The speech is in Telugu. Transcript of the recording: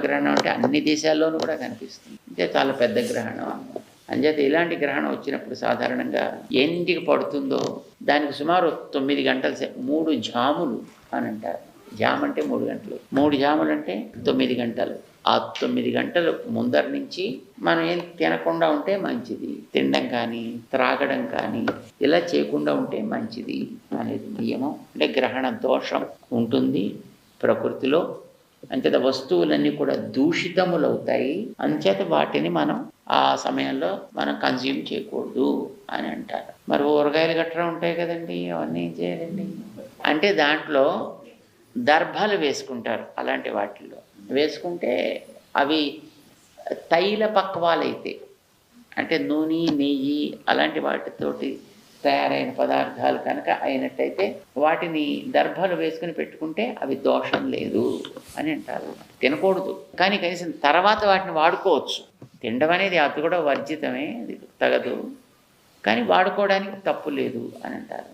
గ్రహణం అంటే అన్ని దేశాల్లోనూ కూడా కనిపిస్తుంది. అంటే చాలా పెద్ద గ్రహణం అన్నమాట. అంచేత ఇలాంటి గ్రహణం వచ్చినప్పుడు సాధారణంగా ఎన్నింటికి పడుతుందో దానికి సుమారు 9 గంటల 3 జాములు అని అంటారు. జామ్ అంటే 3 గంటలు. 3 జాములు అంటే 9 గంటలు. ఆ 9 గంటలు ముందర నుంచి మనం ఏం తినకుండా ఉంటే మంచిది. తినడం కానీ త్రాగడం కానీ ఇలా చేయకుండా ఉంటే మంచిది అనేది నియమం. అంటే గ్రహణ దోషం ఉంటుంది ప్రకృతిలో. అంచేత వస్తువులన్నీ కూడా దూషితములవుతాయి. అంచేత వాటిని మనం ఆ సమయంలో మనం కన్జ్యూమ్ చేయకూడదు అని అంటారు. మరి ఊరగాయలు గట్రా ఉంటాయి కదండి, అవన్నీ ఏం చేయాలండి అంటే దాంట్లో దర్భలు వేసుకుంటారు. అలాంటి వాటిల్లో వేసుకుంటే అవి తైల పక్వాలైతే అంటే నూనె నెయ్యి అలాంటి వాటితోటి తయారైన పదార్థాలు కనుక అయినట్టయితే వాటిని దర్భలు వేసుకుని పెట్టుకుంటే అవి దోషం లేదు అని అంటారు. తినకూడదు కానీ కనీసం తర్వాత వాటిని వాడుకోవచ్చు. తినడం అనేది అది కూడా వర్జితమే, అది తగదు, కానీ వాడుకోవడానికి తప్పు లేదు అని అంటారు.